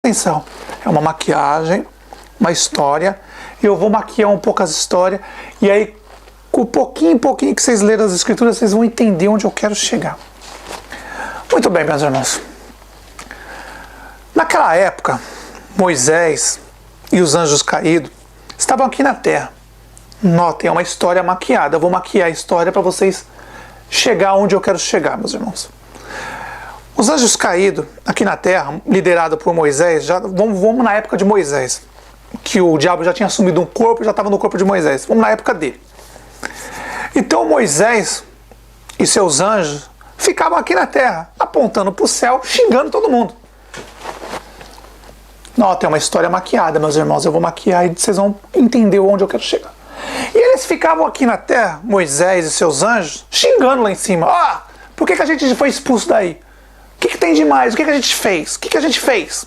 atenção, é uma maquiagem, uma história, e eu vou maquiar um pouco as histórias, e aí, com pouquinho em pouquinho que vocês lerem as escrituras, vocês vão entender onde eu quero chegar. Muito bem, meus irmãos. Naquela época, Moisés e os anjos caídos estavam aqui na terra. Notem, é uma história maquiada. Eu vou maquiar a história para vocês chegar onde eu quero chegar, meus irmãos. Os anjos caídos aqui na terra, liderado por Moisés, vamos na época de Moisés, que o diabo já tinha assumido um corpo, já estava no corpo de Moisés. Vamos na época dele. Então Moisés e seus anjos ficavam aqui na terra, apontando para o céu, xingando todo mundo. Notem, é uma história maquiada, meus irmãos. Eu vou maquiar e vocês vão entender onde eu quero chegar. E eles ficavam aqui na terra, Moisés e seus anjos, xingando lá em cima. Por que a gente foi expulso daí? O que tem de mais? O que a gente fez? O que a gente fez?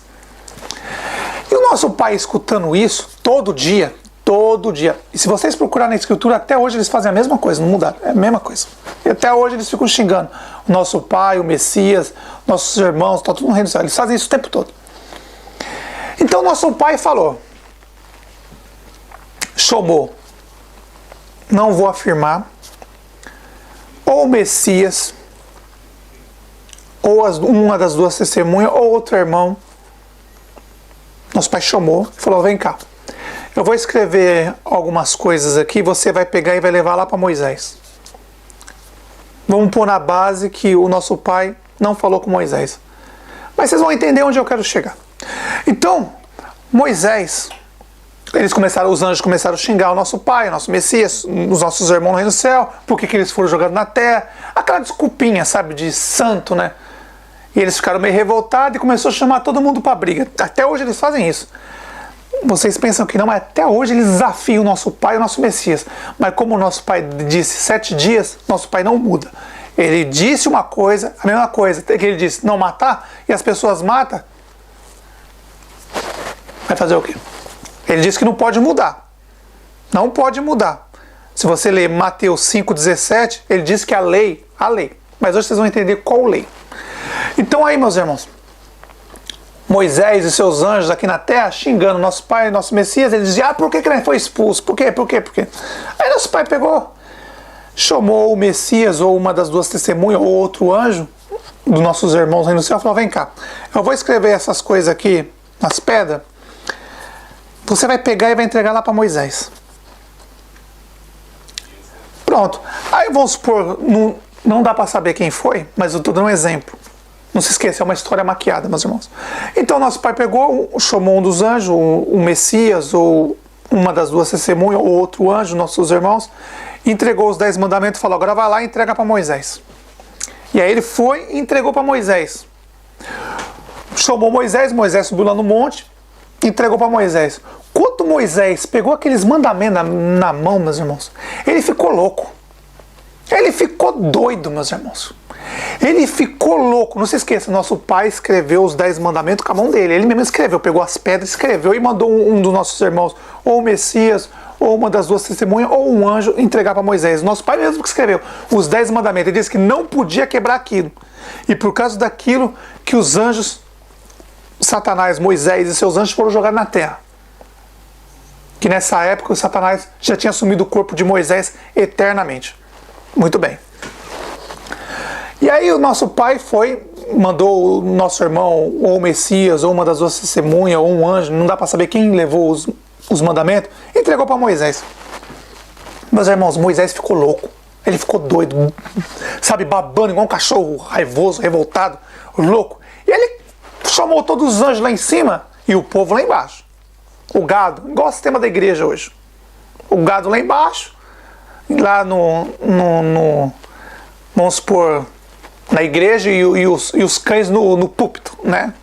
E o nosso pai escutando isso todo dia. E se vocês procurarem na escritura, até hoje eles fazem a mesma coisa, não mudaram. É a mesma coisa. E até hoje eles ficam xingando o nosso pai, o Messias, nossos irmãos, está tudo no reino do céu. Eles fazem isso o tempo todo. Então nosso pai falou, chamou, não vou afirmar, ou o Messias, ou uma das duas testemunhas, ou outro irmão. Nosso pai chamou e falou, vem cá, eu vou escrever algumas coisas aqui, você vai pegar e vai levar lá para Moisés. Vamos pôr na base que o nosso pai não falou com Moisés. Mas vocês vão entender onde eu quero chegar. Então, Moisés, os anjos começaram a xingar o nosso pai, o nosso Messias, os nossos irmãos no reino do céu, por que eles foram jogados na terra, aquela desculpinha, sabe, de santo, né? E eles ficaram meio revoltados e começou a chamar todo mundo para briga. Até hoje eles fazem isso. Vocês pensam que não, mas até hoje eles desafiam o nosso pai e o nosso Messias. Mas como o nosso pai disse 7 dias, nosso pai não muda. Ele disse uma coisa, a mesma coisa, que ele disse não matar, e as pessoas matam. Vai fazer o quê? Ele disse que não pode mudar. Não pode mudar. Se você ler Mateus 5,17, ele diz que a lei. Mas hoje vocês vão entender qual lei. Então aí, meus irmãos, Moisés e seus anjos aqui na terra, xingando nosso pai e nosso Messias, eles diziam, por que ele foi expulso? Por quê? Aí nosso pai pegou, chamou o Messias, ou uma das duas testemunhas, ou outro anjo, dos nossos irmãos aí no céu, e falou, vem cá, eu vou escrever essas coisas aqui nas pedras, você vai pegar e vai entregar lá para Moisés. Pronto. Aí vamos supor, não dá para saber quem foi, mas eu estou dando um exemplo. Não se esqueça, é uma história maquiada, meus irmãos. Então nosso pai pegou, chamou um dos anjos, o Messias, ou uma das duas testemunhas, ou outro anjo, nossos irmãos, entregou os 10 mandamentos e falou, agora vai lá e entrega para Moisés. E aí ele foi e entregou para Moisés. Chamou Moisés subiu lá no monte, entregou para Moisés. Quando Moisés pegou aqueles mandamentos na mão, meus irmãos, ele ficou louco. Ele ficou doido, meus irmãos. Ele ficou louco. Não se esqueça, nosso pai escreveu os 10 mandamentos com a mão dele. Ele mesmo escreveu, pegou as pedras, escreveu e mandou um dos nossos irmãos, ou o Messias, ou uma das duas testemunhas, ou um anjo, entregar para Moisés. Nosso pai mesmo que escreveu os 10 mandamentos. Ele disse que não podia quebrar aquilo. E por causa daquilo que os anjos, Satanás, Moisés e seus anjos foram jogados na terra. Que nessa época o Satanás já tinha assumido o corpo de Moisés eternamente. Muito bem. E aí o nosso pai mandou o nosso irmão, ou o Messias, ou uma das duas testemunhas, ou um anjo, não dá para saber quem levou os mandamentos, entregou para Moisés. Meus irmãos, Moisés ficou louco. Ele ficou doido, sabe, babando igual um cachorro raivoso, revoltado, louco. E ele chamou todos os anjos lá em cima e o povo lá embaixo. O gado, igual o sistema da igreja hoje. O gado lá embaixo, lá vamos supor, na igreja e os cães no púlpito, né?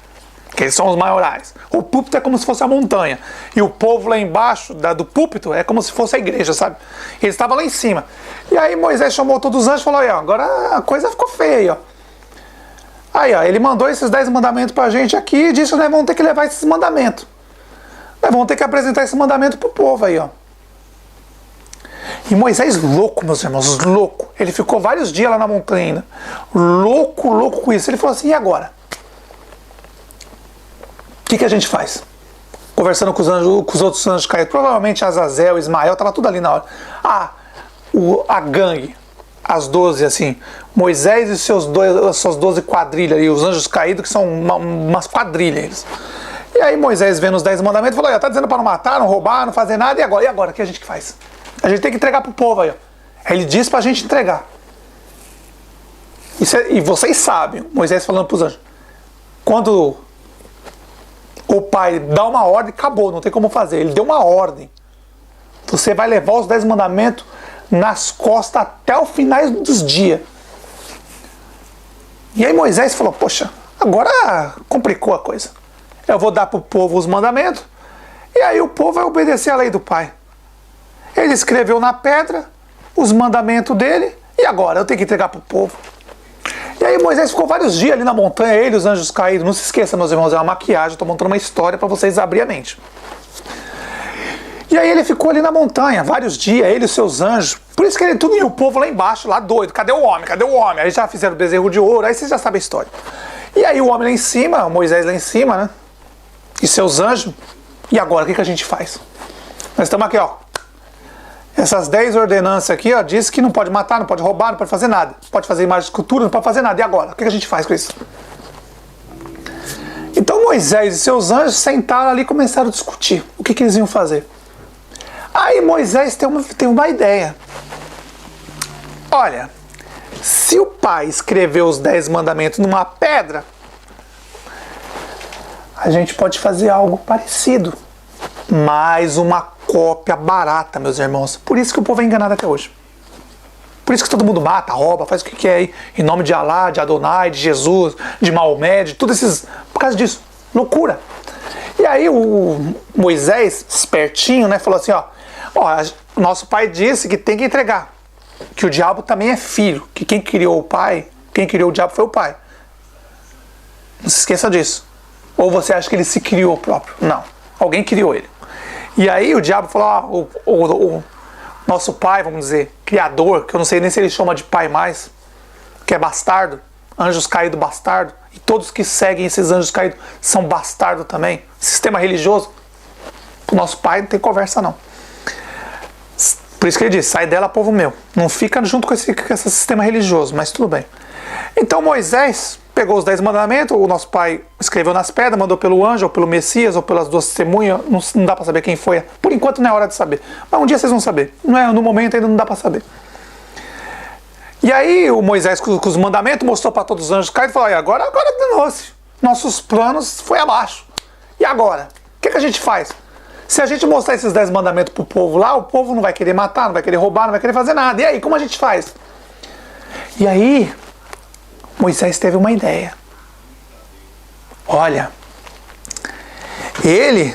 Que eles são os maiorais. O púlpito é como se fosse a montanha. E o povo lá embaixo do púlpito é como se fosse a igreja, sabe? Eles estavam lá em cima. E aí Moisés chamou todos os anjos e falou, aí, ó, agora a coisa ficou feia, aí, ó. Aí, ó, ele mandou esses 10 mandamentos pra gente aqui e disse que nós vamos ter que levar esses mandamentos. Nós vamos ter que apresentar esse mandamento pro povo aí, ó. E Moisés louco, meus irmãos, louco. Ele ficou vários dias lá na montanha ainda. Louco com isso. Ele falou assim, e agora? que a gente faz? Conversando com os outros anjos caídos, provavelmente Azazel, Ismael, estava tudo ali na hora. A gangue, as 12, assim, Moisés e suas 12 quadrilhas, e os anjos caídos, que são umas quadrilhas. E aí Moisés, vendo os 10 mandamentos, falou, está dizendo para não matar, não roubar, não fazer nada, e agora? E agora? O que a gente faz? A gente tem que entregar para o povo aí. Ó. Ele disse para a gente entregar. E vocês sabem, Moisés falando para os anjos, quando o pai dá uma ordem, acabou, não tem como fazer. Ele deu uma ordem. Você vai levar os 10 mandamentos nas costas até o final dos dias. E aí Moisés falou, poxa, agora complicou a coisa. Eu vou dar para o povo os mandamentos, e aí o povo vai obedecer a lei do pai. Ele escreveu na pedra os mandamentos dele, e agora eu tenho que entregar para o povo. E aí Moisés ficou vários dias ali na montanha, ele e os anjos caídos. Não se esqueça, meus irmãos, é uma maquiagem, estou montando uma história para vocês abrir a mente. E aí ele ficou ali na montanha, vários dias, ele e os seus anjos. Por isso que ele tudo e o povo lá embaixo, lá doido. Cadê o homem? Cadê o homem? Aí já fizeram o bezerro de ouro, aí vocês já sabem a história. E aí o homem lá em cima, Moisés lá em cima, né? E seus anjos. E agora, o que a gente faz? Nós estamos aqui, ó. Essas 10 ordenanças aqui, ó, diz que não pode matar, não pode roubar, não pode fazer nada. Pode fazer imagem de escultura, não pode fazer nada. E agora? O que a gente faz com isso? Então Moisés e seus anjos sentaram ali e começaram a discutir. O que eles iam fazer? Aí Moisés tem uma ideia. Olha, se o pai escreveu os 10 mandamentos numa pedra, a gente pode fazer algo parecido. Mais uma cópia barata, meus irmãos. Por isso que o povo é enganado até hoje. Por isso que todo mundo mata, rouba, faz o que quer aí. Em nome de Alá, de Adonai, de Jesus, de Maomé, de tudo esses... Por causa disso. Loucura. E aí o Moisés, espertinho, né, falou assim, ó, nosso pai disse que tem que entregar. Que o diabo também é filho. Que quem criou o pai, quem criou o diabo foi o pai. Não se esqueça disso. Ou você acha que ele se criou próprio? Não. Alguém criou ele. E aí o diabo falou, o nosso pai, vamos dizer, criador, que eu não sei nem se ele chama de pai mais, que é bastardo, anjos caídos bastardo, e todos que seguem esses anjos caídos são bastardo também, sistema religioso, o nosso pai não tem conversa não. Por isso que ele diz, sai dela povo meu, não fica junto com esse sistema religioso, mas tudo bem. Então Moisés pegou os 10 mandamentos, o nosso pai escreveu nas pedras, mandou pelo anjo, ou pelo Messias, ou pelas 2 testemunhas, não dá para saber quem foi. Por enquanto não é hora de saber. Mas um dia vocês vão saber. Não é, no momento ainda não dá para saber. E aí o Moisés com os mandamentos mostrou para todos os anjos caídos e falou, agora danou-se. Nossos planos foi abaixo. E agora? O que a gente faz? Se a gente mostrar esses 10 mandamentos pro povo lá, o povo não vai querer matar, não vai querer roubar, não vai querer fazer nada. E aí, como a gente faz? E aí Moisés teve uma ideia. Olha, ele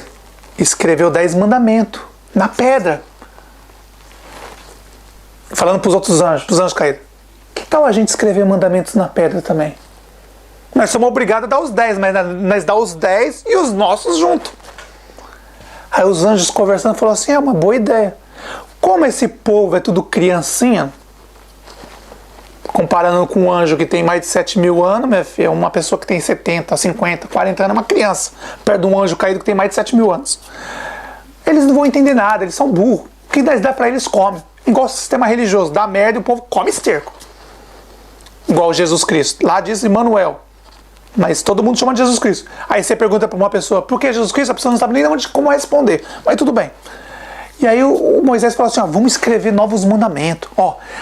escreveu 10 mandamentos na pedra. Falando para os outros anjos, para os anjos caídos. Que tal a gente escrever mandamentos na pedra também? Nós somos obrigados a dar os 10, mas nós dá os 10 e os nossos junto. Aí os anjos conversando falaram assim, é uma boa ideia. Como esse povo é tudo criancinha, comparando com um anjo que tem mais de 7.000 anos, minha filha, uma pessoa que tem 70, 50, 40 anos é uma criança, perto de um anjo caído que tem mais de 7.000 anos. Eles não vão entender nada, eles são burros. O que nós dá para eles, comem. Igual o sistema religioso, dá merda e o povo come esterco. Igual Jesus Cristo. Lá diz Emmanuel. Mas todo mundo chama de Jesus Cristo. Aí você pergunta para uma pessoa, por que Jesus Cristo? A pessoa não sabe nem como responder. Mas tudo bem. E aí o Moisés falou assim, vamos escrever novos mandamentos.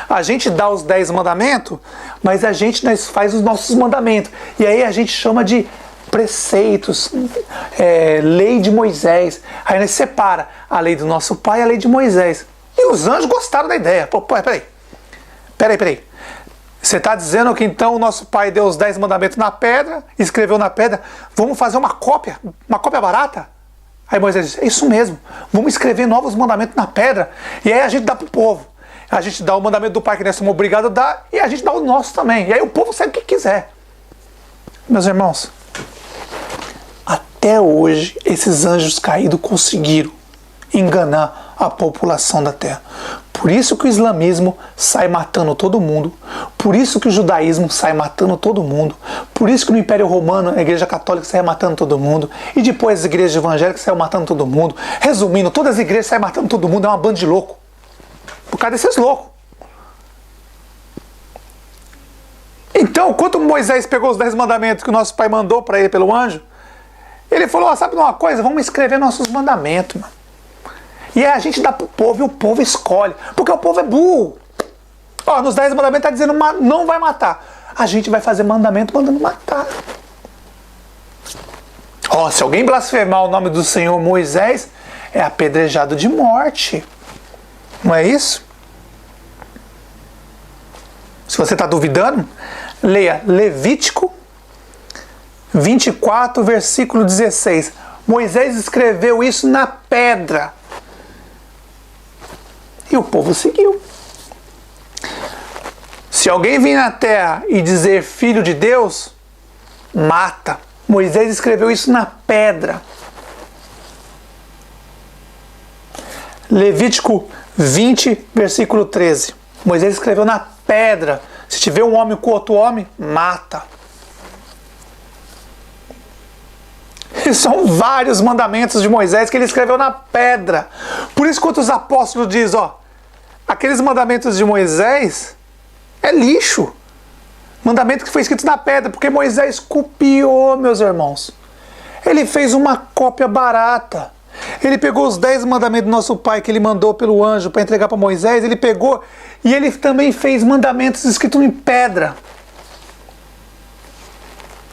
A gente dá os 10 mandamentos, mas nós faz os nossos mandamentos. E aí a gente chama de preceitos, lei de Moisés. Aí nós separa a lei do nosso pai e a lei de Moisés. E os anjos gostaram da ideia. Pô, peraí. Você está dizendo que então o nosso pai deu os 10 mandamentos na pedra, escreveu na pedra, vamos fazer uma cópia barata? Aí Moisés disse, é isso mesmo, vamos escrever novos mandamentos na pedra, e aí a gente dá para o povo. A gente dá o mandamento do pai que nós somos obrigados a dar, e a gente dá o nosso também. E aí o povo segue o que quiser. Meus irmãos, até hoje esses anjos caídos conseguiram enganar a população da terra. Por isso que o islamismo sai matando todo mundo. Por isso que o judaísmo sai matando todo mundo. Por isso que no Império Romano a Igreja Católica sai matando todo mundo. E depois as igrejas evangélicas saem matando todo mundo. Resumindo, todas as igrejas saem matando todo mundo. É uma banda de louco. Por causa desses loucos. Então, quando Moisés pegou os 10 mandamentos que o nosso pai mandou para ele pelo anjo, ele falou, sabe de uma coisa? Vamos escrever nossos mandamentos, mano. E aí a gente dá pro povo e o povo escolhe. Porque o povo é burro. Ó, nos 10 mandamentos tá dizendo não vai matar. A gente vai fazer mandamento mandando matar. Ó, se alguém blasfemar o nome do Senhor Moisés, é apedrejado de morte. Não é isso? Se você está duvidando, leia Levítico 24, versículo 16. Moisés escreveu isso na pedra. E o povo seguiu. Se alguém vir na terra e dizer filho de Deus, mata. Moisés escreveu isso na pedra. Levítico 20, versículo 13. Moisés escreveu na pedra. Se tiver um homem com outro homem, mata. E são vários mandamentos de Moisés que ele escreveu na pedra. Por isso, quando os apóstolos dizem, ó, aqueles mandamentos de Moisés é lixo. Mandamento que foi escrito na pedra, porque Moisés copiou, meus irmãos. Ele fez uma cópia barata. Ele pegou os 10 mandamentos do nosso pai que ele mandou pelo anjo para entregar para Moisés, ele pegou e ele também fez mandamentos escritos em pedra.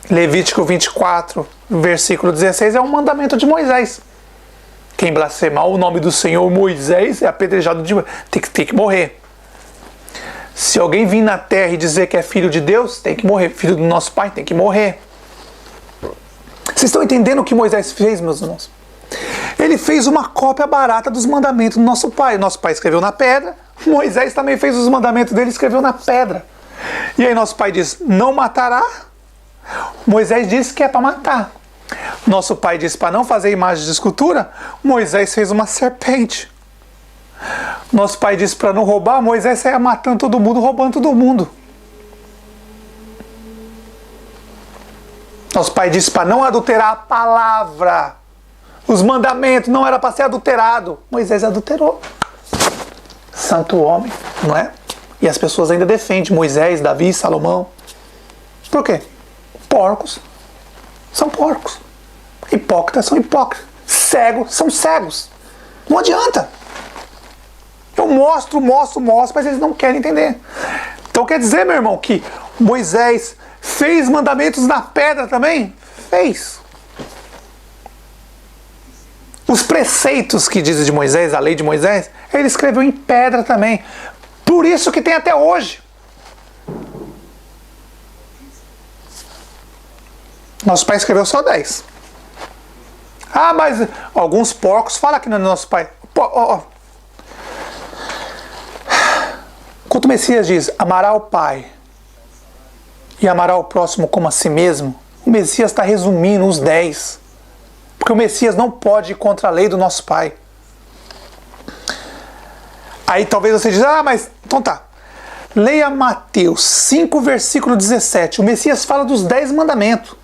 Levítico 24, versículo 16 é um mandamento de Moisés. Quem blasfemar o nome do Senhor Moisés é apedrejado de tem que morrer. Se alguém vir na terra e dizer que é filho de Deus, tem que morrer. Filho do nosso pai, tem que morrer. Vocês estão entendendo o que Moisés fez, meus irmãos? Ele fez uma cópia barata dos mandamentos do nosso pai. Nosso pai escreveu na pedra. Moisés também fez os mandamentos dele e escreveu na pedra. E aí nosso pai diz, não matará. Moisés disse que é para matar. Nosso pai disse para não fazer imagem de escultura. Moisés fez uma serpente. Nosso pai disse para não roubar. Moisés saia matando todo mundo, roubando todo mundo. Nosso pai disse para não adulterar a palavra. Os mandamentos não era para ser adulterado. Moisés adulterou. Santo homem, não é? E as pessoas ainda defendem Moisés, Davi, Salomão. Por quê? Porcos são porcos. Hipócritas são hipócritas. Cegos são cegos. Não adianta. Eu mostro, mas eles não querem entender. Então quer dizer, meu irmão, que Moisés fez mandamentos na pedra também? Fez. Os preceitos que dizem de Moisés, a lei de Moisés, ele escreveu em pedra também. Por isso que tem até hoje. Nosso pai escreveu só 10. Ah, mas alguns porcos falam que não é nosso pai. Quando o Messias diz, amará o pai e amará o próximo como a si mesmo, o Messias está resumindo os 10. Porque o Messias não pode ir contra a lei do nosso pai. Aí talvez você diga, mas então tá. Leia Mateus 5, versículo 17. O Messias fala dos 10 mandamentos.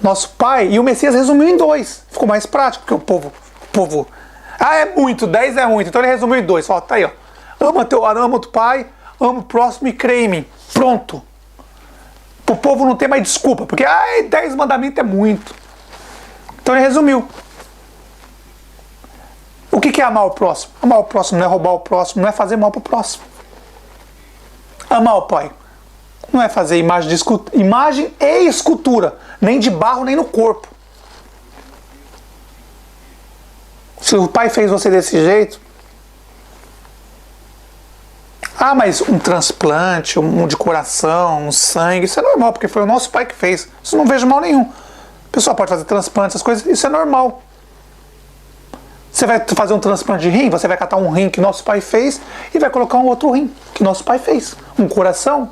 Nosso pai, e o Messias resumiu em 2. Ficou mais prático, porque o povo... Ah, é muito, 10 é muito. Então ele resumiu em 2. Fala, tá aí, ó. Ama o teu pai, ama o próximo e crê em mim. Pronto. O povo não tem mais desculpa, porque 10 mandamentos é muito. Então ele resumiu. O que é amar o próximo? Amar o próximo não é roubar o próximo, não é fazer mal para o próximo. Amar o pai não é fazer imagem e escultura, nem de barro, nem no corpo. Se o pai fez você desse jeito, mas um transplante, um de coração, um sangue, isso é normal, porque foi o nosso pai que fez. Isso não vejo mal nenhum. A pessoa pode fazer transplante, essas coisas, isso é normal. Você vai fazer um transplante de rim, você vai catar um rim que nosso pai fez e vai colocar um outro rim que nosso pai fez. Um coração,